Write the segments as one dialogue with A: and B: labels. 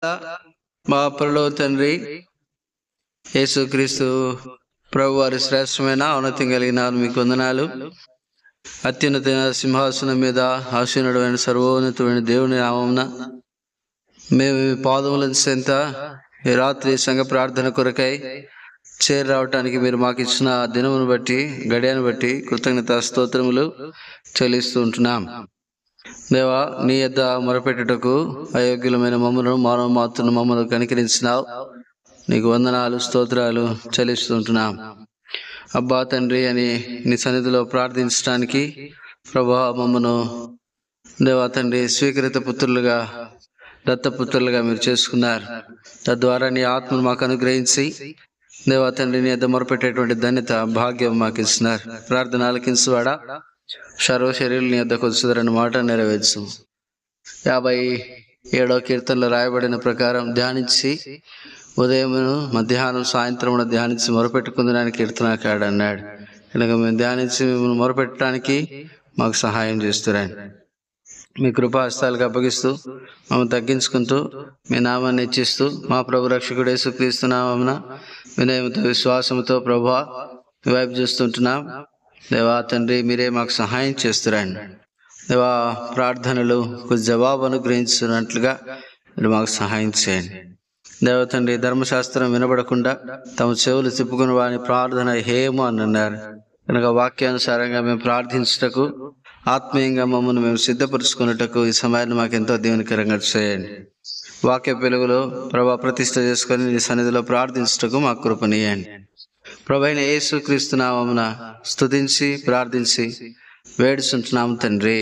A: మా పరలోక తండ్రి యేసుక్రీస్తు ప్రభు వారి శ్రేష్టమైన ఔన్నత్యం కలిగిన మీకు వందనాలు. అత్యున్నత సింహాసనం మీద ఆసీనుడైన సర్వోన్నతుడైన దేవుని నామమున మేము మీ పాదముల చెంత ఈ రాత్రి సంఘ ప్రార్థన కొరకై చేరి రావటానికి మీరు మాకు ఇచ్చిన దినమును బట్టి గడియను బట్టి కృతజ్ఞత స్తోత్రములు చెల్లిస్తూ ఉంటున్నాం. దేవా, నీ యొద్ద మొరపెట్టుటకు అయోగ్యులమైన మమ్మను మానవ మాత్రం మమ్మను కనికరించినావు. నీకు వందనాలు స్తోత్రాలు చెల్లిస్తుంటున్నాం. అబ్బా తండ్రి అని నీ సన్నిధిలో ప్రార్థించడానికి ప్రభా మమ్మను దేవా తండ్రి స్వీకృత పుత్రులుగా దత్తపుత్రులుగా మీరు చేసుకున్నారు. తద్వారా నీ ఆత్మను మాకు అనుగ్రహించి దేవా తండ్రి నీ యొద్ద మొరపెట్టేటువంటి ధన్యత భాగ్యం మాకు ఇస్తున్నారు. ప్రార్థన ఆలకించువాడా సర్వ శరీరుని యొద్దకు వచ్చుదరని మాట నెరవేర్చు. 57వ కీర్తనలో రాయబడిన ప్రకారం ధ్యానించి ఉదయమును మధ్యాహ్నం సాయంత్రమున ధ్యానించి మొరపెట్టుకుందని కీర్తనకాడు అన్నాడు. కనుక మేము ధ్యానించి మిమ్మల్ని మొరపెట్టడానికి మాకు సహాయం చేస్తురండి. మీ కృపాహస్తాలకు అప్పగిస్తూ మమ్మల్ని తగ్గించుకుంటూ మీ నామాన్ని హెచ్చిస్తూ మా ప్రభు రక్షకుడు యేసుక్రీస్తు నామమున వినయముతో విశ్వాసముతో ప్రభువా మీ వైపు చూస్తుంటున్నాం. దేవా తండ్రి మీరే మాకు సహాయం చేస్తురండి. దేవా ప్రార్థనలు జవాబు అనుగ్రహించినట్లుగా మీరు మాకు సహాయం చేయండి. దేవ తండ్రి ధర్మశాస్త్రం వినబడకుండా తమ చెవులు తిప్పుకుని వాని ప్రార్థన హేమ అని అన్నారు. కనుక వాక్యానుసారంగా మేము ప్రార్థించుటకు ఆత్మీయంగా మమ్మల్ని మేము సిద్ధపరుచుకున్నటకు ఈ సమయాన్ని మాకు ఎంతో దీవెనకరంగా చేయండి. వాక్య వెలుగులో ప్రభా ప్రతిష్ఠ చేసుకొని నీ సన్నిధిలో ప్రార్థించుటకు మాకు కృపనీయండి. ప్రభువైన యేసుక్రీస్తు నామమున స్తుతించి ప్రార్థించి వేడుచుంటున్నాము తండ్రి,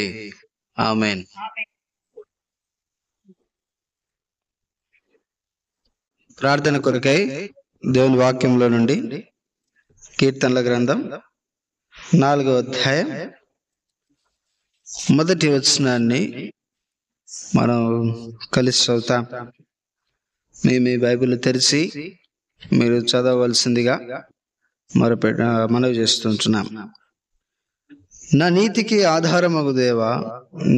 A: ఆమేన్. ప్రార్థన కొరకై దేవుని వాక్యంలో నుండి కీర్తనల గ్రంథం 4వ అధ్యాయం మొదటి వచనాన్ని మనం కలిసి చదువుతాం. మీ బైబిల్ తెరిచి మీరు చదవవలసిందిగా మనవి చేస్తుంటున్నాం. నా నీతికి ఆధారమగు దేవా,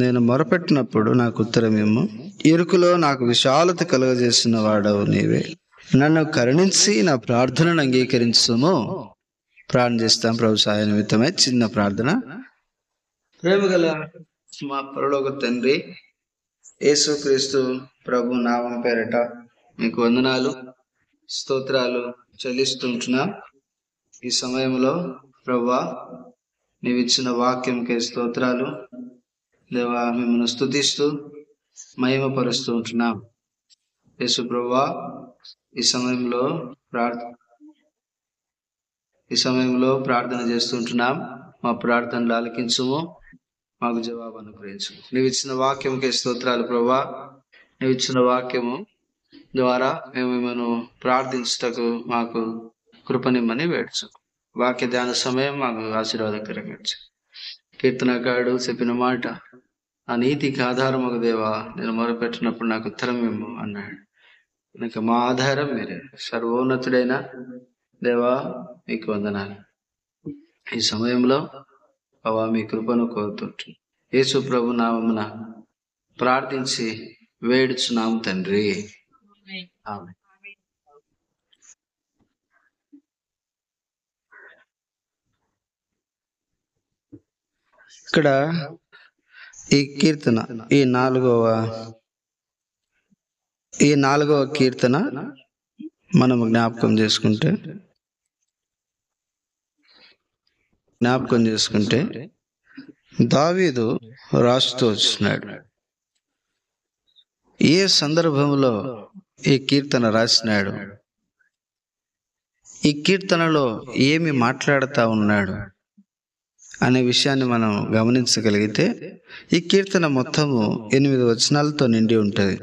A: నేను మొరపెట్టినప్పుడు నాకు ఉత్తరమేమో. ఇరుకులో నాకు విశాలత కలుగజేసిన వాడవు నీవే. నన్ను కరుణించి నా ప్రార్థనను అంగీకరించుము. ప్రార్థన చేస్తాం ప్రభు సహాయ నిమిత్తమై. చిన్న ప్రార్థన. ప్రేమగల మా పరలోక తండ్రి యేసుక్రీస్తు ప్రభు నామం పేరట మీకు వందనాలు స్తోత్రాలు చెల్లిస్తుంటున్నా. ఈ సమయంలో ప్రభువా నీవు ఇచ్చిన వాక్యంకే స్తోత్రాలు. దేవా మిమ్మల్ని స్తుతిస్తూ మహిమపరుస్తూ ఉంటున్నాం. యేసు ప్రభువా ఈ సమయంలో ప్రార్థన చేస్తుంటున్నాం. మా ప్రార్థనలు ఆలకించుము, మాకు జవాబు అనుగ్రహించు. నీవు ఇచ్చిన వాక్యంకే స్తోత్రాలు ప్రభువా. నీవు ఇచ్చిన వాక్యము ద్వారా మేము మిమ్మల్ని ప్రార్థించుటకు మాకు కృపనిమ్మని వేడుచు. వాక్య ధ్యాన సమయం మాకు ఆశీర్వాదకరంగా. కీర్తనకారుడు చెప్పిన మాట, ఆ నీతికి ఆధారమగు దేవా, నేను మొరపెట్టినప్పుడు నాకు ఉత్తరం ఇమ్ము అన్నాడు. కనుక మా ఆధారం మీరే. సర్వోన్నతుడైన దేవా మీకు వందనాలు. ఈ సమయంలో అవా మీ కృపను కోరుతుంటు యేసు ప్రభు నామమున ప్రార్థించి వేడుచున్నాము తండ్రి, ఆమేన్. ఇక్కడ ఈ కీర్తన ఈ నాలుగవ కీర్తన మనం జ్ఞాపకం చేసుకుంటే దావీదు రాస్తూ వచ్చినాడు. ఏ సందర్భంలో ఈ కీర్తన రాసినాడు, ఈ కీర్తనలో ఏమి మాట్లాడుతూ ఉన్నాడు అనే విషయాన్ని మనం గమనించగలిగితే ఈ కీర్తన మొత్తము 8 వచనాలతో నిండి ఉంటుంది.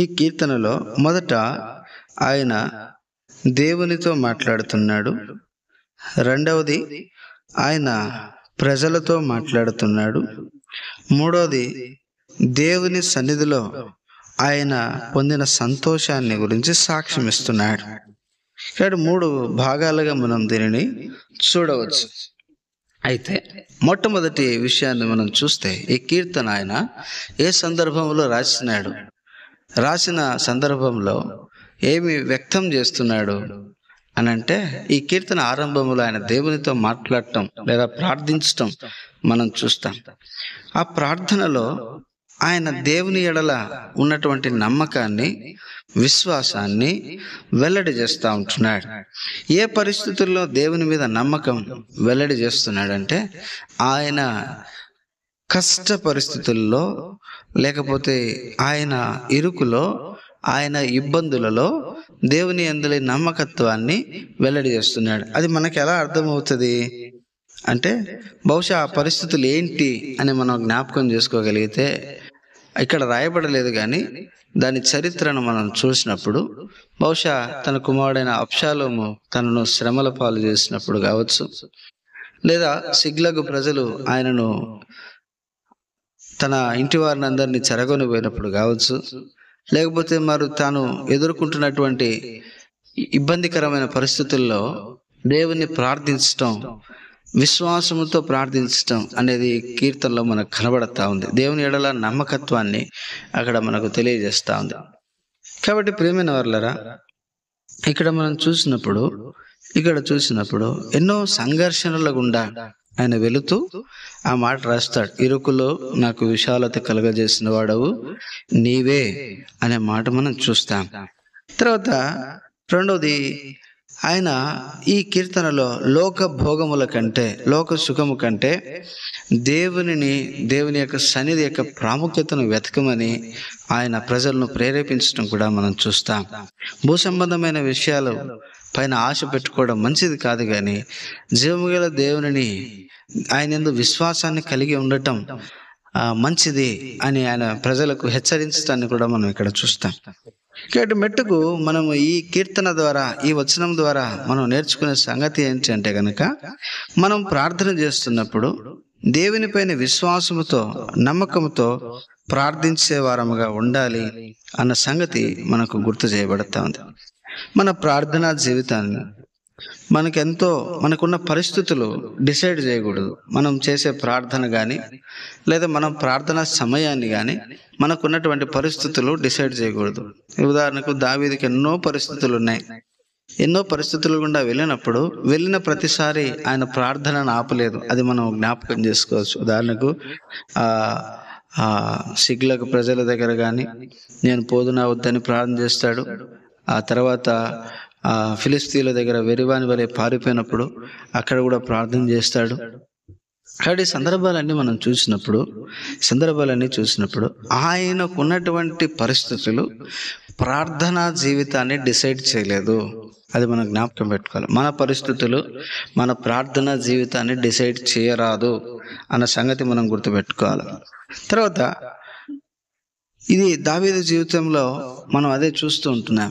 A: ఈ కీర్తనలో మొదట ఆయన దేవునితో మాట్లాడుతున్నాడు. రెండవది ఆయన ప్రజలతో మాట్లాడుతున్నాడు. మూడవది దేవుని సన్నిధిలో ఆయన పొందిన సంతోషాన్ని గురించి సాక్ష్యం ఇస్తున్నాడు. ఇక్కడ 3 భాగాలుగా మనం దీనిని చూడవచ్చు. అయితే మొట్టమొదటి విషయాన్ని మనం చూస్తే ఈ కీర్తన ఆయన ఏ సందర్భంలో రాసినాడు రాసిన సందర్భంలో ఏమి వ్యక్తం చేస్తున్నాడు అని అంటే, ఈ కీర్తన ఆరంభంలో ఆయన దేవునితో మాట్లాడటం లేదా ప్రార్థించటం మనం చూస్తాం. ఆ ప్రార్థనలో ఆయన దేవుని ఎడల ఉన్నటువంటి నమ్మకాన్ని, విశ్వాసాన్ని వెల్లడి చేస్తూ ఉంటున్నాడు. ఏ పరిస్థితుల్లో దేవుని మీద నమ్మకం వెల్లడి చేస్తున్నాడంటే, ఆయన కష్ట పరిస్థితుల్లో, లేకపోతే ఆయన ఇరుకులో, ఆయన ఇబ్బందులలో దేవుని యందు నమ్మకత్వాన్ని వెల్లడి చేస్తున్నాడు. అది మనకు ఎలా అర్థమవుతుంది అంటే, బహుశా ఆ పరిస్థితులు ఏంటి అని మనం జ్ఞాపకం చేసుకోగలిగితే, ఇక్కడ రాయబడలేదు కానీ దాని చరిత్రను మనం చూసినప్పుడు, బహుశా తన కుమారుడైన అబ్షాలోము తనను శ్రమల పాలు చేసినప్పుడు కావచ్చు, లేదా సిగ్లగు ప్రజలు ఆయనను తన ఇంటి వారిని అందరినీ చెరగొని పోయినప్పుడు కావచ్చు, లేకపోతే మరి తాను ఎదుర్కొంటున్నటువంటి ఇబ్బందికరమైన పరిస్థితుల్లో దేవుణ్ణి ప్రార్థించటం, విశ్వాసముతో ప్రార్థించటం అనేది కీర్తనలో మనకు కనబడతా ఉంది. దేవుని ఎడల నమ్మకత్వాన్ని అక్కడ మనకు తెలియజేస్తూ ఉంది. కాబట్టి ప్రియమైన వారలారా, ఇక్కడ మనం చూసినప్పుడు ఎన్నో సంఘర్షణల గుండా ఆయన వెళుతూ ఆ మాట రాస్తాడు. ఇరుకులో నాకు విశాలత కలగజేసిన వాడవు నీవే అనే మాట మనం చూస్తాం. తర్వాత రెండవది, ఆయన ఈ కీర్తనలో లోక భోగముల కంటే, లోక సుఖము కంటే దేవుని యొక్క సన్నిధి యొక్క ప్రాముఖ్యతను వెతకమని ఆయన ప్రజలను ప్రేరేపించడం కూడా మనం చూస్తాం. భూ సంబంధమైన విషయాలు పైన ఆశ పెట్టుకోవడం మంచిది కాదు, కానీ జీవము గల దేవునిని, ఆయన యందు విశ్వాసాన్ని కలిగి ఉండటం మంచిది అని ఆయన ప్రజలకు హెచ్చరించడాన్ని కూడా మనం ఇక్కడ చూస్తాం. కాబట్టి మెట్టుకు మనము ఈ కీర్తన ద్వారా, ఈ వచనం ద్వారా మనం నేర్చుకునే సంగతి ఏంటి అంటే కనుక, మనం ప్రార్థన చేస్తున్నప్పుడు దేవునిపైన విశ్వాసముతో, నమ్మకంతో ప్రార్థించే వారముగా ఉండాలి అన్న సంగతి మనకు గుర్తు చేయబడతా ఉంది. మన ప్రార్థనా జీవితాన్ని మనకున్న పరిస్థితులు డిసైడ్ చేయకూడదు. మనం చేసే ప్రార్థన కానీ, లేదా మనం ప్రార్థన సమయాన్ని కానీ మనకున్నటువంటి పరిస్థితులు డిసైడ్ చేయకూడదు. ఉదాహరణకు దావీదుకి ఎన్నో పరిస్థితులు ఉన్నాయి. ఎన్నో పరిస్థితులు గుండా వెళ్ళిన ప్రతిసారి ఆయన ప్రార్థనను ఆపలేదు. అది మనం జ్ఞాపకం చేసుకోవచ్చు. ఉదాహరణకు సిగ్లకు ప్రజల దగ్గర కానీ నేను పోదునా వద్దని ప్రార్థన చేస్తాడు. ఆ తర్వాత ఫిలిస్తీన్ల దగ్గర వెరివాని వలె పారిపోయినప్పుడు అక్కడ కూడా ప్రార్థన చేస్తాడు. కాబట్టి సందర్భాలన్నీ చూసినప్పుడు ఆయనకు ఉన్నటువంటి పరిస్థితులు ప్రార్థనా జీవితాన్ని డిసైడ్ చేయలేదు. అది మనం జ్ఞాపకం పెట్టుకోవాలి. మన పరిస్థితులు మన ప్రార్థనా జీవితాన్ని డిసైడ్ చేయరాదు అన్న సంగతి మనం గుర్తుపెట్టుకోవాలి. తర్వాత ఇది దావీదు జీవితంలో మనం అదే చూస్తూ ఉంటున్నాం.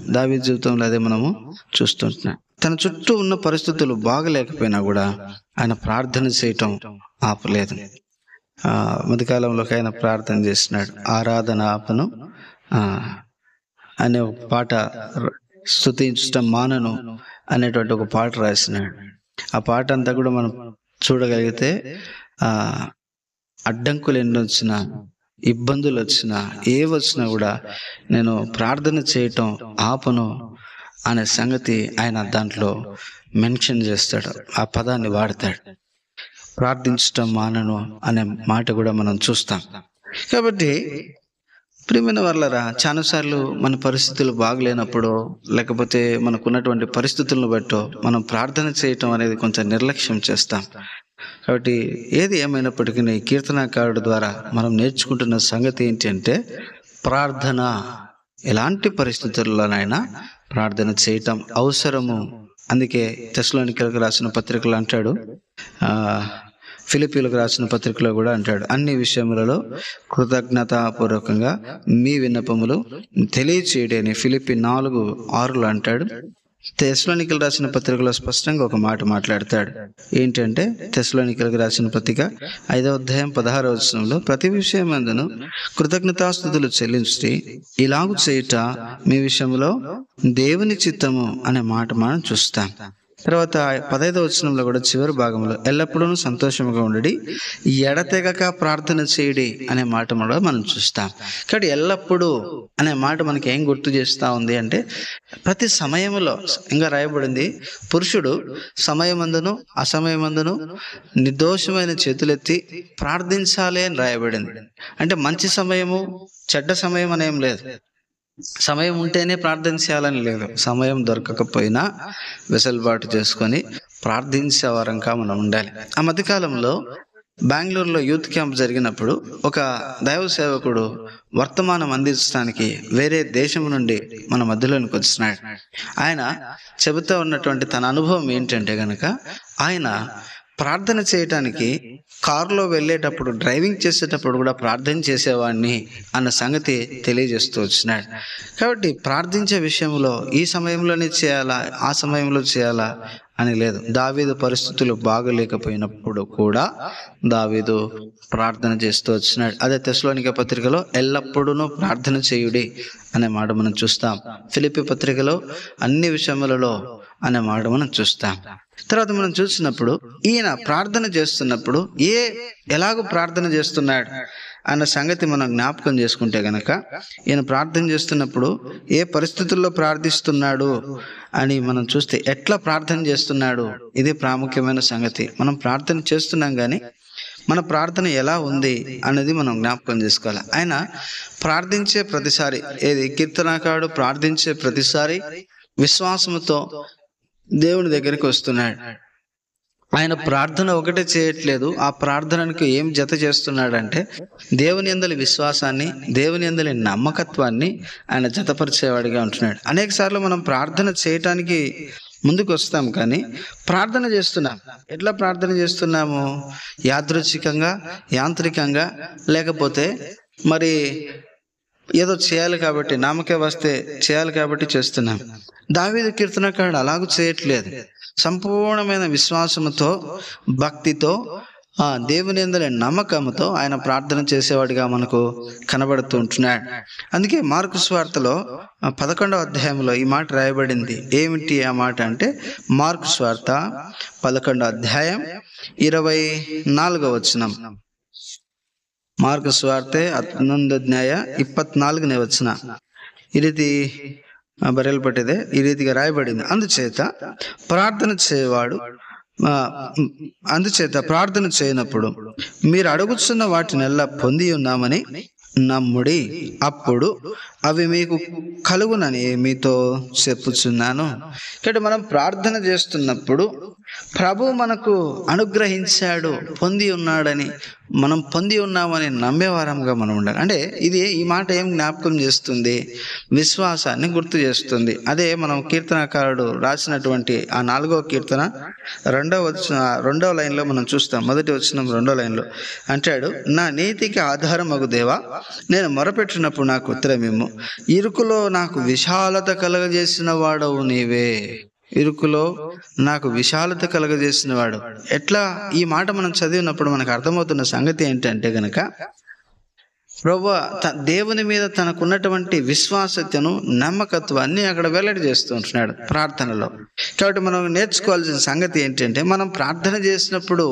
A: తన చుట్టూ ఉన్న పరిస్థితులు బాగలేకపోయినా కూడా ఆయన ప్రార్థన చేయటం ఆపలేదు. మధ్యకాలంలోకి ఆయన ప్రార్థన చేసినాడు. ఆరాధన ఆపను అనే ఒక పాట, స్తుతించటం మానను అనేటువంటి ఒక పాట రాసినాడు. ఆ పాట అంతా కూడా మనం చూడగలిగితే అడ్డంకులు ఎన్ని వచ్చినా, ఇబ్బందులు వచ్చినా, వచ్చినా కూడా నేను ప్రార్థన చేయటం ఆపను అనే సంగతి ఆయన దాంట్లో మెన్షన్ చేస్తాడు. ఆ పదాన్ని వాడతాడు. ప్రార్థించటం మానను అనే మాట కూడా మనం చూస్తాం. కాబట్టి ప్రియమైన వారలారా, చాలాసార్లు మన పరిస్థితులు బాగలేనప్పుడు, లేకపోతే మనకున్నటువంటి పరిస్థితులను బట్టో మనం ప్రార్థన చేయటం అనేది కొంచెం నిర్లక్ష్యం చేస్తాం. కాబట్టి ఏది ఏమైనప్పటికీ కీర్తనాకారుడు ద్వారా మనం నేర్చుకుంటున్న సంగతి ఏంటి అంటే, ప్రార్థన ఎలాంటి పరిస్థితుల్లోనైనా ప్రార్థన చేయటం అవసరము. అందుకే తెస్సలోనికీయులకు రాసిన పత్రికలో అంటాడు, ఫిలిప్పీలకు రాసిన పత్రికలో కూడా అంటాడు, అన్ని విషయములలో కృతజ్ఞతాపూర్వకంగా మీ విన్నపములు తెలియచేయడని ఫిలిప్పీ 4:6 అంటాడు. తెస్సలోనికీయులకు రాసిన పత్రికలో స్పష్టంగా ఒక మాట మాట్లాడతాడు. ఏంటంటే, తెస్సలోనికీయులకు రాసిన పత్రిక 5వ అధ్యాయం 16వ వచనంలో, ప్రతి విషయమందును కృతజ్ఞతాస్తుతులు చెల్లించి ఇలాగు చేయుట మీ విషయంలో దేవుని చిత్తము అనే మాట మనం చూస్తాం. తర్వాత 15వ వచనంలో కూడా చివరి భాగంలో ఎల్లప్పుడూ సంతోషంగా ఉండడి, ఎడతెగక ప్రార్థన చేయడి అనే మాట కూడా మనం చూస్తాం. కాబట్టి ఎల్లప్పుడూ అనే మాట మనకి ఏం గుర్తు చేస్తూ ఉంది అంటే, ప్రతి సమయంలో ఇంకా రాయబడింది, పురుషుడు సమయమందును అసమయమందును నిర్దోషమైన చేతులెత్తి ప్రార్థించాలి అని రాయబడింది. అంటే మంచి సమయము చెడ్డ సమయం అనేం లేదు, సమయం ఉంటేనే ప్రార్థన చేయాలని లేదు. సమయం దొరకకపోయినా వెసులుబాటు చేసుకొని ప్రార్థించే వారంగా మనం ఉండాలి. ఆ మధ్యకాలంలో బెంగళూరులో యూత్ క్యాంప్ జరిగినప్పుడు ఒక దైవ సేవకుడు వర్తమానం అందించడానికి వేరే దేశం నుండి మన మధ్యలోనికి వచ్చినాడు. ఆయన చెబుతూ ఉన్నటువంటి తన అనుభవం ఏంటంటే గనక, ఆయన ప్రార్థన చేయటానికి కారులో వెళ్ళేటప్పుడు, డ్రైవింగ్ చేసేటప్పుడు కూడా ప్రార్థన చేసేవాడిని అన్న సంగతి తెలియజేస్తూ వచ్చినాడు. కాబట్టి ప్రార్థించే విషయంలో ఈ సమయంలోనే చేయాలా, ఆ సమయంలో చేయాలా అని లేదు. దావీదు పరిస్థితులు బాగలేకపోయినప్పుడు కూడా దావీదు ప్రార్థన చేస్తూ వచ్చినాడు. అదే తెస్సలోనిక పత్రికలో ఎల్లప్పుడూ ప్రార్థన చేయుడి అనే మాట మనం చూస్తాం. ఫిలిప్పీ పత్రికలో అన్ని విషయములలో అనే మాట మనం చూస్తాం. తర్వాత మనం చూసినప్పుడు ఈయన ప్రార్థన చేస్తున్నప్పుడు ఎలాగో ప్రార్థన చేస్తున్నాడు అన్న సంగతి మనం జ్ఞాపకం చేసుకుంటే గనక, ఈయన ప్రార్థన చేస్తున్నప్పుడు ఏ పరిస్థితుల్లో ప్రార్థిస్తున్నాడు అని మనం చూస్తే, ఎట్లా ప్రార్థన చేస్తున్నాడు, ఇది ప్రాముఖ్యమైన సంగతి. మనం ప్రార్థన చేస్తున్నాం కానీ మన ప్రార్థన ఎలా ఉంది అనేది మనం జ్ఞాపకం చేసుకోవాలి. ఆయన ప్రార్థించే ప్రతిసారి, కీర్తనకారుడు ప్రార్థించే ప్రతిసారి విశ్వాసముతో దేవుని దగ్గరికి వస్తున్నాడు. ఆయన ప్రార్థన ఒకటే చేయట్లేదు, ఆ ప్రార్థనకు ఏం జత చేస్తున్నాడంటే దేవుని యందలి విశ్వాసాన్ని, దేవుని యందలి నమ్మకత్వాన్ని ఆయన జతపరిచేవాడిగా ఉంటున్నాడు. అనేక సార్లు మనం ప్రార్థన చేయటానికి ముందుకు వస్తాం కానీ ప్రార్థన చేస్తున్నాం. ఎట్లా ప్రార్థన చేస్తున్నాము? యాదృచ్ఛికంగా, యాంత్రికంగా, లేకపోతే మరి ఏదో చేయాలి కాబట్టి, నామకే వస్తే చేయాలి కాబట్టి చేస్తున్నాం. దావీదు కీర్తనకారుడు అలాగూ చేయట్లేదు. సంపూర్ణమైన విశ్వాసముతో, భక్తితో, దేవుని యందలి నమ్మకంతో ఆయన ప్రార్థన చేసేవాడిగా మనకు కనబడుతూ ఉంటున్నాడు. అందుకే మార్కు సువార్తలో 11వ అధ్యాయంలో ఈ మాట రాయబడింది. ఏమిటి ఆ మాట అంటే, మార్కు సువార్త 11వ అధ్యాయం 24వ వచనం. మార్కు సువార్ತೆ 11వ ಅಧ್ಯಾಯ 24ನೇ ವಚನ ఈ రీతి బరెల్పట్టిదే, ఈ రీతిగా రాయబడింది. అందుచేత ప్రార్థన చేయనప్పుడు మీరు అడుగుతున్న వాటినెల్లా పొంది ఉన్నామని నమ్ముడి, అప్పుడు అవి మీకు కలుగునని మీతో చెప్పుచున్నాను. ఇక్కడ మనం ప్రార్థన చేస్తున్నప్పుడు ప్రభు మనకు అనుగ్రహించాడు, పొంది ఉన్నాడని, మనం పొంది ఉన్నామని నమ్మేవారంగా మనం ఉండాలి. అంటే ఈ మాట ఏం జ్ఞాపకం చేస్తుంది? విశ్వాసాన్ని గుర్తు చేస్తుంది. అదే మనం కీర్తనకారుడు రాసినటువంటి ఆ 4వ కీర్తన 2వ లైన్లో మనం చూస్తాం. మొదటి వచనం 2వ లైన్లో అంటాడు, నా నీతికి ఆధారమగు దేవా, నేను మొరపెట్టినప్పుడు నాకు ఉత్తరమిమ్ము, ఇరుకులో నాకు విశాలత కలగజేసిన వాడవు నీవే. ఇరుకులో నాకు విశాలత కలగజేసిన వాడు. ఎట్లా? ఈ మాట మనం చదివినప్పుడు మనకు అర్థమవుతున్న సంగతి ఏంటంటే గనక, ప్రభువా దేవుని మీద తనకున్నటువంటి విశ్వాసతను, నమ్మకత్వాన్ని అక్కడ వెల్లడి చేస్తూ ఉంటున్నాడు ప్రార్థనలో. కాబట్టి మనం నేర్చుకోవాల్సిన సంగతి ఏంటంటే, మనం ప్రార్థన చేసినప్పుడు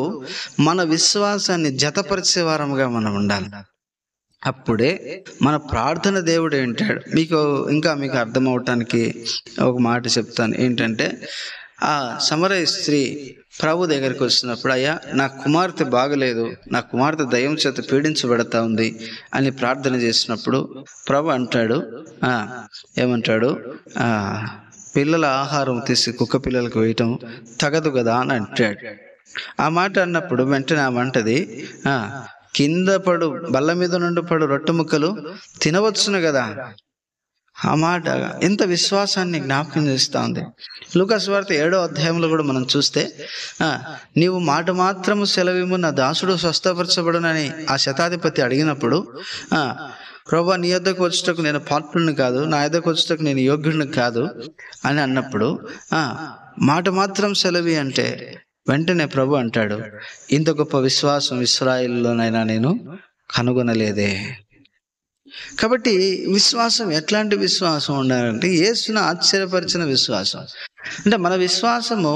A: మన విశ్వాసాన్ని జతపరిచే వారముగా మనం ఉండాలి. అప్పుడే మన ప్రార్థన దేవుడు ఏంటాడు. మీకు అర్థమవటానికి ఒక మాట చెప్తాను. ఏంటంటే, ఆ సమరయ స్త్రీ ప్రభు దగ్గరికి వచ్చినప్పుడు, అయ్యా నా కుమార్తె బాగలేదు, నా కుమార్తె దయ్యం చేత పీడించబడతా ఉంది అని ప్రార్థన చేసినప్పుడు ప్రభు అంటాడు, ఏమంటాడు, పిల్లల ఆహారం తీసి కుక్క పిల్లలకు వేయటం తగదు కదా అని అంటాడు. ఆ మాట అన్నప్పుడు వెంటనే ఆమె అంటది, కింద పడు బల్ల మీద నుండి పడు రొట్టె ముక్కలు తినవచ్చును కదా. ఆ మాట ఎంత విశ్వాసాన్ని జ్ఞాపకం చేస్తూ ఉంది. లూకా సువార్త 7వ అధ్యాయంలో కూడా మనం చూస్తే, నీవు మాట మాత్రము సెలవిమ్ము, నా దాసుడు స్వస్థపరచబడునని ఆ శతాధిపతి అడిగినప్పుడు, ప్రభువా నీ యొద్దకు వచ్చుటకు నేను పాత్రుడిని కాదు, నా యొద్దకు వచ్చుటకు నేను యోగ్యుడిని కాదు అని అన్నప్పుడు, మాట మాత్రం సెలవి అంటే వెంటనే ప్రభు అంటాడు, ఇంత గొప్ప విశ్వాసం ఇశ్రాయేలులోనైనా నేను కనుగొనలేదే. కాబట్టి విశ్వాసం ఎట్లాంటి విశ్వాసం ఉండాలంటే, యేసును ఆశ్చర్యపరిచిన విశ్వాసం. అంటే మన విశ్వాసము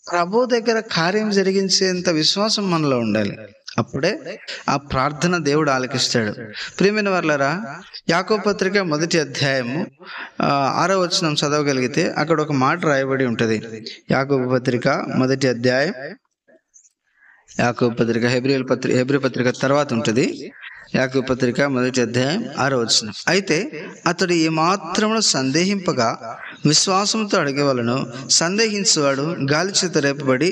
A: ప్రభు దగ్గర కార్యం జరిగించేంత విశ్వాసం మనలో ఉండాలి. అప్పుడే ఆ ప్రార్థన దేవుడు ఆలకిస్తాడు. ప్రియమైన వారలారా, యాకోబు పత్రిక 1వ అధ్యాయము 6వ వచనం చదవగలిగితే అక్కడ ఒక మాట రాయబడి ఉంటుంది. యాకోబు పత్రిక 1వ అధ్యాయం, యాకోబు పత్రిక హెబ్రీ పత్రిక తర్వాత ఉంటుంది. యాకోబు పత్రిక 1వ అధ్యాయం 6వ వచనం. అయితే అతడు ఏమాత్రమును సందేహింపగా విశ్వాసంతో అడగవలను. సందేహించువాడు గాలి చేత రేపబడి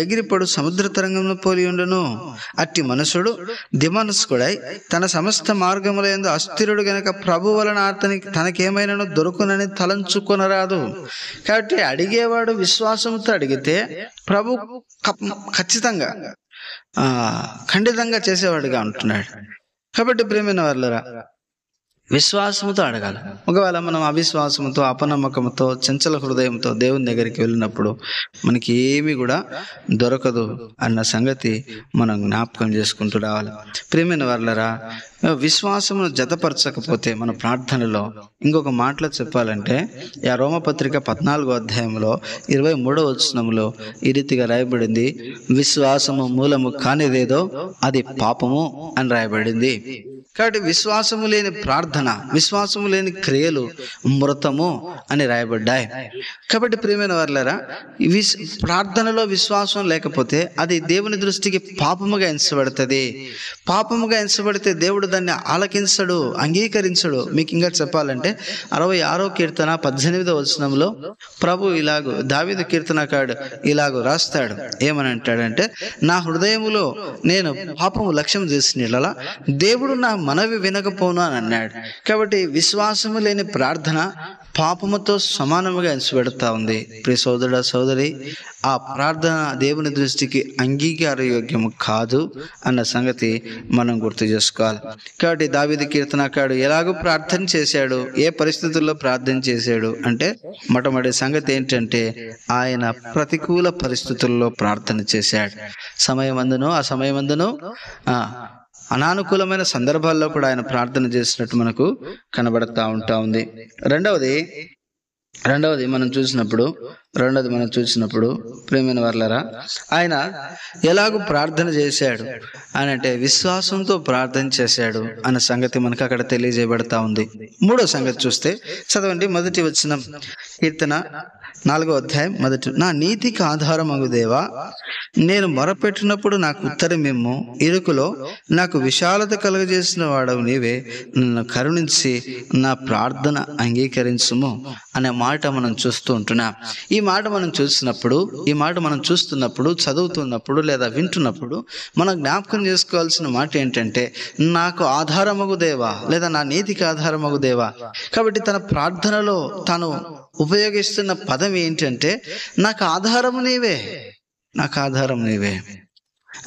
A: ఎగిరిపడు సముద్ర తరంగంలో పోలి ఉండును. అట్టి మనుషుడు దిమనస్కుడై తన సమస్త మార్గముల యందు అస్థిరుడు గనక ప్రభు వలన తనకేమైనా దొరుకునని తలంచుకొనరాదు. కాబట్టి అడిగేవాడు విశ్వాసంతో అడిగితే ప్రభు ఖచ్చితంగా ఖండితంగా చేసేవాడిగా ఉంటున్నాడు. కాబట్టి ప్రియమైన వారలారా, విశ్వాసంతో అడగాలి. ఒకవేళ మనం అవిశ్వాసంతో, అపనమ్మకంతో, చంచల హృదయంతో దేవుని దగ్గరికి వెళ్ళినప్పుడు మనకి ఏమీ కూడా దొరకదు అన్న సంగతి మనం జ్ఞాపకం చేసుకుంటూ రావాలి. ప్రియమైన వారలారా, విశ్వాసమును జతపరచకపోతే మన ప్రార్థనలో, ఇంకొక మాటలో చెప్పాలంటే రోమపత్రిక 14వ అధ్యాయంలో 23వ వచనంలో ఈ రీతిగా రాయబడింది, విశ్వాసము మూలము కానిదేదో అది పాపము అని రాయబడింది. కాబట్టి విశ్వాసము లేని ప్రార్థన, విశ్వాసము లేని క్రియలు మృతము అని రాయబడ్డాయి. కాబట్టి ప్రియమైన వారలారా, ప్రార్థనలో విశ్వాసం లేకపోతే అది దేవుని దృష్టికి పాపముగా ఎంచబడుతుంది. పాపముగా ఎంచబడితే దేవుడు దాన్ని ఆలకించడు, అంగీకరించడు. మీకు ఇంకా చెప్పాలంటే 66వ కీర్తన 18వ వచనంలో ప్రభు ఇలాగూ, దావీదు కీర్తనకారుడు ఇలాగూ రాస్తాడు. ఏమని అంటాడంటే, నా హృదయములో నేను పాపము లక్ష్యం చేసిన దేవుడు నా మనవి వినకపోను అని అన్నాడు. కాబట్టి విశ్వాసము లేని ప్రార్థన పాపముతో సమానముగా ఎంచబెడతా ఉంది. ప్రియ సోదరుడా, సోదరి, ఆ ప్రార్థన దేవుని దృష్టికి అంగీకారయోగ్యము కాదు అన్న సంగతి మనం గుర్తు చేసుకోవాలి. కాబట్టి దావీదు కీర్తనకారుడు ఎలాగో ప్రార్థన చేశాడు, ఏ పరిస్థితుల్లో ప్రార్థన చేశాడు అంటే, మొట్టమొదటి సంగతి ఏంటంటే ఆయన ప్రతికూల పరిస్థితుల్లో ప్రార్థన చేశాడు. సమయమందును అసమయమందును అనానుకూలమైన సందర్భాల్లో కూడా ఆయన ప్రార్థన చేసినట్టు మనకు కనబడతా ఉంది. రెండవది మనం చూసినప్పుడు ప్రియమైన వారలారా, ఆయన ఎలాగూ ప్రార్థన చేశాడు అని అంటే విశ్వాసంతో ప్రార్థన చేశాడు అన్న సంగతి మనకు అక్కడ తెలియజేయబడతా ఉంది. మూడో సంగతి చూస్తే చదవండి, 1వ వచనం, కీర్తన 4వ అధ్యాయం 1. నా నీతికి ఆధారమగు దేవా, నేను మొరపెట్టినప్పుడు నాకు ఉత్తరమిమ్ము. ఇరుకులో నాకు విశాలత కలుగజేసిన వాడవు నీవే. నన్ను కరుణించి నా ప్రార్థన అంగీకరించుము అనే మాట మనం చూస్తూ ఉంటున్నాం. ఈ మాట మనం చూస్తున్నప్పుడు, చదువుతున్నప్పుడు లేదా వింటున్నప్పుడు మనం జ్ఞాపకం చేసుకోవాల్సిన మాట ఏంటంటే, నాకు ఆధారమగు దేవా లేదా నా నీతికి ఆధారమగు దేవా. కాబట్టి తన ప్రార్థనలో తాను ఉపయోగిస్తున్న పదం ఏంటంటే, నాకు ఆధారం నీవే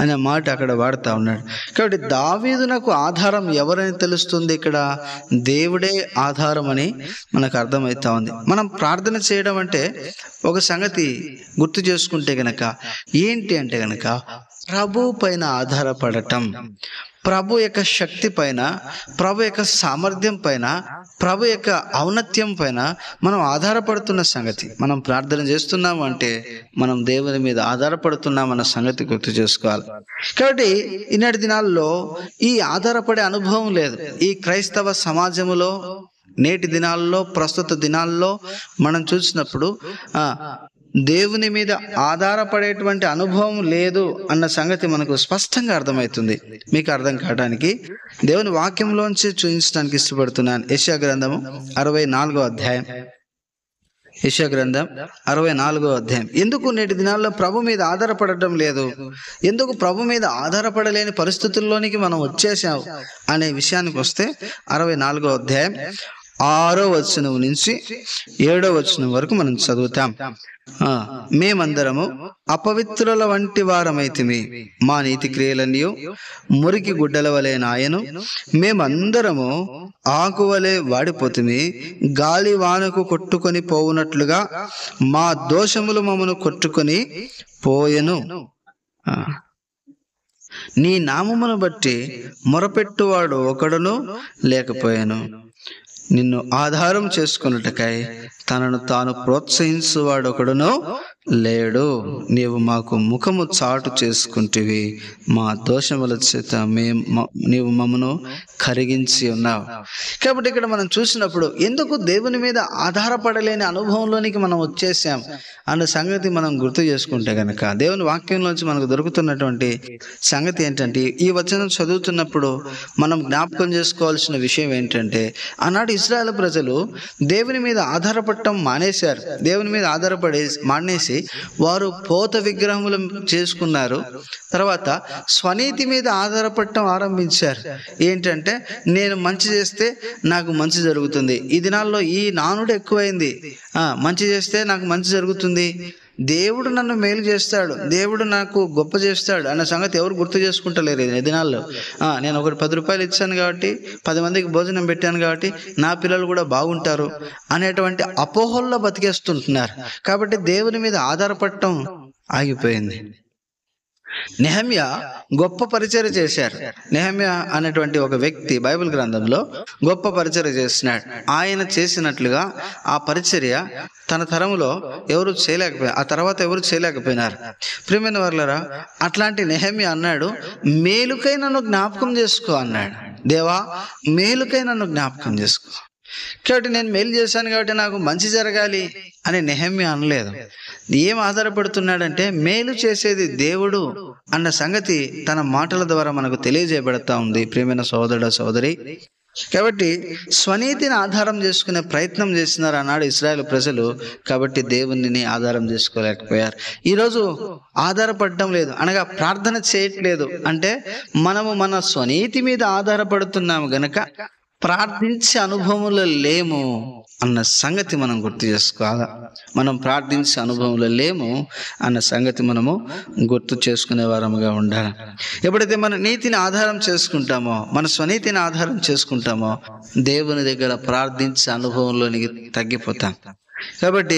A: అనే మాట అక్కడ వాడుతూ ఉన్నాడు. కాబట్టి దావీదునకు ఆధారం ఎవరని తెలుస్తుంది? ఇక్కడ దేవుడే ఆధారం అని మనకు అర్థమవుతా ఉంది. మనం ప్రార్థన చేయడం అంటే ఒక సంగతి గుర్తు చేసుకుంటే గనక ఏంటి అంటే గనక ప్రభు పైన ఆధారపడటం, ప్రభు యొక్క శక్తి పైన, ప్రభు యొక్క సామర్థ్యం పైన, ప్రభు యొక్క ఔన్నత్యం పైన మనం ఆధారపడుతున్న సంగతి. మనం ప్రార్థన చేస్తున్నాము అంటే మనం దేవుని మీద ఆధారపడుతున్నామన్న సంగతి గుర్తు చేసుకోవాలి. కాబట్టి ఈనాటి దినాల్లో ఈ ఆధారపడే అనుభవం లేదు. ఈ క్రైస్తవ సమాజంలో నేటి దినాల్లో, ప్రస్తుత దినాల్లో మనం చూసినప్పుడు దేవుని మీద ఆధారపడేటువంటి అనుభవం లేదు అన్న సంగతి మనకు స్పష్టంగా అర్థమవుతుంది. మీకు అర్థం కావడానికి దేవుని వాక్యంలోంచి చూపించడానికి ఇష్టపడుతున్నాను. యెషయా గ్రంథము 64వ అధ్యాయం. యెషయా గ్రంథం 64వ అధ్యాయం. ఎందుకు నేటి దినాల్లో ప్రభు మీద ఆధారపడటం లేదు, ఎందుకు ప్రభు మీద ఆధారపడలేని పరిస్థితుల్లోనికి మనం వచ్చేసాం అనే విషయానికి వస్తే 64వ అధ్యాయం 6వ వచనం నుంచి 7వ వచనం వరకు మనం చదువుతాం. మేమందరము అపవిత్రుల వంటి వారమైతిమి, మా నీతి క్రియలన్నీ మురికి గుడ్డల వలె నాయను. మేమందరము ఆకువలే వాడిపోతుమి, గాలి వానకు కొట్టుకొని పోవునట్లుగా మా దోషములు మమ్మను కొట్టుకొని పోయెను. నీ నామమును బట్టి మొరపెట్టువాడు ఒకడును లేకపోయాను. నిన్ను ఆధారం చేసుకొనుటకై తనను తాను ప్రోత్సహించువాడు ఒకడును లేడు. నీవు మాకు ముఖము చాటు చేసుకుంటివి, మా దోషముల చేత నీవు మమ్మను కరిగించి ఉన్నావు. కాబట్టి ఇక్కడ మనం చూసినప్పుడు ఎందుకు దేవుని మీద ఆధారపడలేని అనుభవంలోనికి మనం వచ్చేసాం అన్న సంగతి మనం గుర్తు చేసుకుంటే కనుక, దేవుని వాక్యంలోంచి మనకు దొరుకుతున్నటువంటి సంగతి ఏంటంటే, ఈ వచనం చదువుతున్నప్పుడు మనం జ్ఞాపకం చేసుకోవాల్సిన విషయం ఏంటంటే, ఆనాడు ఇశ్రాయేలు ప్రజలు దేవుని మీద ఆధారపడటం మానేశారు. దేవుని మీద మానేసి వారు పోత విగ్రహములు చేసుకున్నారు. తర్వాత స్వనీతి మీద ఆధారపడటం ఆరంభించారు. ఏంటంటే, నేను మంచి చేస్తే నాకు మంచి జరుగుతుంది. ఈ దినాల్లో ఈ నానుడు ఎక్కువైంది. మంచి చేస్తే నాకు మంచి జరుగుతుంది, దేవుడు నన్ను మేలు చేస్తాడు, దేవుడు నాకు గొప్ప చేస్తాడు అన్న సంగతి ఎవరు గుర్తు చేసుకుంటలేరు ఈ దినాల్లో. నేను ఒకటి 10 రూపాయలు ఇచ్చాను కాబట్టి, 10 మందికి భోజనం పెట్టాను కాబట్టి నా పిల్లలు కూడా బాగుంటారు అనేటువంటి అపోహల్లో బతికేస్తుంటున్నారు. కాబట్టి దేవుని మీద ఆధారపడటం ఆగిపోయింది. నెహెమ్యా గొప్ప పరిచర్య చేశారు. నెహెమ్యా అనేటువంటి ఒక వ్యక్తి బైబిల్ గ్రంథంలో గొప్ప పరిచర్య చేసినాడు. ఆయన చేసినట్లుగా ఆ పరిచర్య తన తరములో ఎవరు చేయలేకపోయారు, ఆ తర్వాత ఎవరు చేయలేకపోయినారు. ప్రియమైన వారలారా, అట్లాంటి నెహెమ్యా అన్నాడు, మేలుకై నన్ను జ్ఞాపకం చేసుకో అన్నాడు. దేవా, మేలుకై నన్ను జ్ఞాపకం చేసుకో. కాబట్టి నేను మేలు చేశాను కాబట్టి నాకు మంచి జరగాలి అని నెహెమ్యా అనలేదు. ఏం ఆధారపడుతున్నాడంటే, మేలు చేసేది దేవుడు అన్న సంగతి తన మాటల ద్వారా మనకు తెలియజేయబడతా ఉంది. ప్రియమైన సోదరుడు సోదరి, కాబట్టి స్వనీతిని ఆధారం చేసుకునే ప్రయత్నం చేసినారు అన్నాడు ఇశ్రాయేలు ప్రజలు. కాబట్టి దేవునిని ఆధారం చేసుకోలేకపోయారు. ఈరోజు ఆధారపడటం లేదు అనగా ప్రార్థన చేయట్లేదు అంటే, మనము మన స్వనీతి మీద ఆధారపడుతున్నాము గనక ప్రార్థించే అనుభవంలో లేము అన్న సంగతి మనం గుర్తు చేసుకోవాలి. మనం ప్రార్థించే అనుభవంలో లేము అన్న సంగతి మనము గుర్తు చేసుకునే వారముగా ఉండాలి. ఎప్పుడైతే మన నీతిని ఆధారం చేసుకుంటామో, మన స్వనీతిని ఆధారం చేసుకుంటామో, దేవుని దగ్గర ప్రార్థించే అనుభవంలోనికి తగ్గిపోతాం. కాబట్టి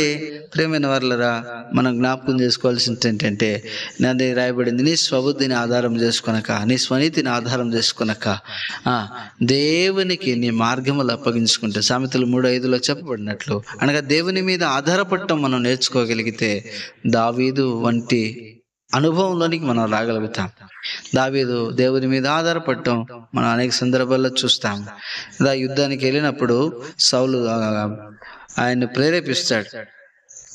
A: ప్రియమైన వారలారా, మనం జ్ఞాపకం చేసుకోవాల్సింది ఏంటంటే, నాది రాయబడింది, నీ స్వబుద్ధిని ఆధారం చేసుకొనక, నీ స్వనీతిని ఆధారం చేసుకొనక దేవునికి నీ మార్గములు అప్పగించుకుంటే, సామెతలు 3:5 చెప్పబడినట్లు, అనగా దేవుని మీద ఆధారపడటం మనం నేర్చుకోగలిగితే దావీదు వంటి అనుభవంలోనికి మనం రాగలుగుతాం. దావీదు దేవుని మీద ఆధారపడటం మనం అనేక సందర్భాల్లో చూస్తాం. యుద్ధానికి వెళ్ళినప్పుడు సౌలు ఆయన్ని ప్రేరేపిస్తాడు,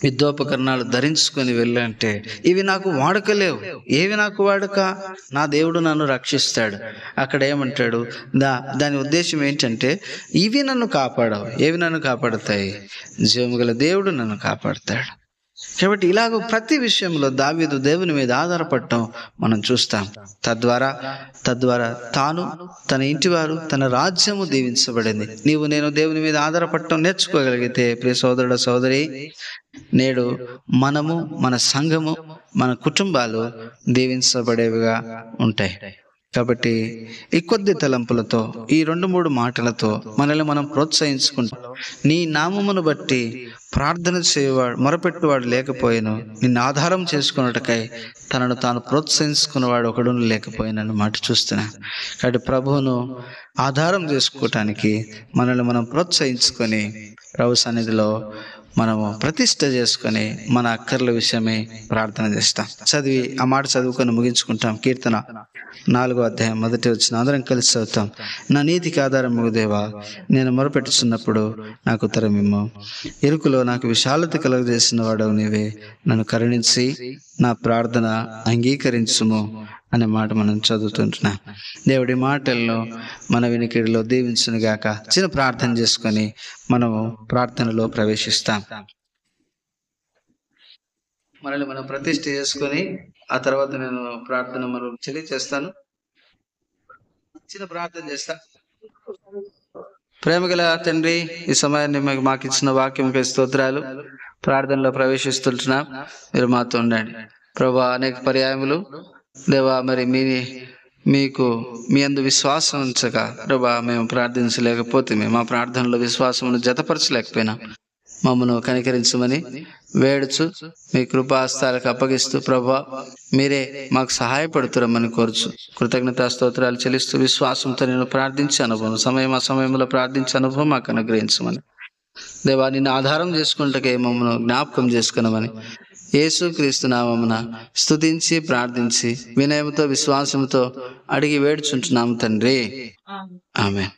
A: యుద్ధోపకరణాలు ధరించుకొని వెళ్ళంటే, ఇవి నాకు వాడుకలేవు. ఏవి నాకు వాడుక? నా దేవుడు నన్ను రక్షిస్తాడు. అక్కడ ఏమంటాడు, దాని ఉద్దేశం ఏంటంటే, ఇవి నన్ను కాపాడవు. ఏవి నన్ను కాపాడుతాయి? జీవముగల దేవుడు నన్ను కాపాడుతాడు. కాబట్టి ఇలాగ ప్రతి విషయంలో దావీదు దేవుని మీద ఆధారపడటం మనం చూస్తాం. తద్వారా తాను, తన ఇంటివారు, తన రాజ్యము దీవించబడింది. నేను దేవుని మీద ఆధారపడటం నేర్చుకోగలిగితే, ప్రియ సోదరుడు సోదరి, నేడు మనము, మన సంఘము, మన కుటుంబాలు దీవించబడేవిగా ఉంటాయి. కాబట్టి ఈ కొద్ది తలంపులతో, ఈ 2-3 మాటలతో మనల్ని మనం ప్రోత్సహించుకుంటాం. నీ నామమును బట్టి ప్రార్థన చేయవాడు, మొరపెట్టువాడు లేకపోయాను, నిన్ను ఆధారం చేసుకున్నటకై తనను తాను ప్రోత్సహించుకున్నవాడు ఒకడు లేకపోయినని మాట చూస్తున్నా. కాబట్టి ప్రభువును ఆధారం చేసుకోవటానికి మనల్ని మనం ప్రోత్సహించుకొని ప్రభు సన్నిధిలో మనము ప్రతిష్ట చేసుకొని మన అక్కర్ల విషయమై ప్రార్థన చేస్తాం. ఆ మాట చదువుకొని ముగించుకుంటాం. కీర్తన 4వ అధ్యాయం 1వ వచనం అందరం కలిసి చదువుతాం. నా నీతికి ఆధారము దేవా, నేను మొరపెట్టుచున్నప్పుడు నాకు ఉత్తరమిమ్ము. ఇరుకులో నాకు విశాలత కలుగజేసిన వాడవు నీవే. నన్ను కరుణించి నా ప్రార్థన అంగీకరించుము అనే మాట మనం చదువుతుంటున్నాం. దేవుడి మాటల్లో మన వినికిడిలో దీవించునుగాక. చిన్న ప్రార్థన చేసుకొని మనము ప్రార్థనలో ప్రవేశిస్తాం. మనల్ని మనం ప్రతిష్ఠ చేసుకొని ఆ తర్వాత నేను ప్రార్థన మనం తెలియజేస్తాను. చిన్న ప్రార్థన చేస్తా. ప్రేమగల తండ్రి, ఈ సమయాన్ని మాకు ఇచ్చిన వాక్యంకి స్తోత్రాలు. ప్రార్థనలో ప్రవేశిస్తుంటున్నాం, మీరు మాతో ఉండండి ప్రభా. అనేక పర్యాయములు దేవా, మరి మీకు మీ అందు విశ్వాసం ఉంచక ప్రభా మేము ప్రార్థించలేకపోతే, మా ప్రార్థనలో విశ్వాసమును జతపరచలేకపోయినాం. మమ్మను కనికరించమని వేడుచు మీ కృపాస్తాలకు అప్పగిస్తూ ప్రభా మీరే మాకు సహాయపడుతురమ్మని కోరుచు కృతజ్ఞతా స్తోత్రాలు చెల్లిస్తూ విశ్వాసంతో నేను ప్రార్థించే అనుభవం అసమయంలో ప్రార్థించే అనుభవం మాకు అనుగ్రహించమని దేవా నిన్ను ఆధారం చేసుకుంటకే మమ్మను జ్ఞాపకం చేసుకున్నామని యేసుక్రీస్తు నామమున స్తుతించి ప్రార్థించి వినయంతో విశ్వాసంతో అడిగి వేడుచుంటున్నాము తండ్రి. ఆమేన్.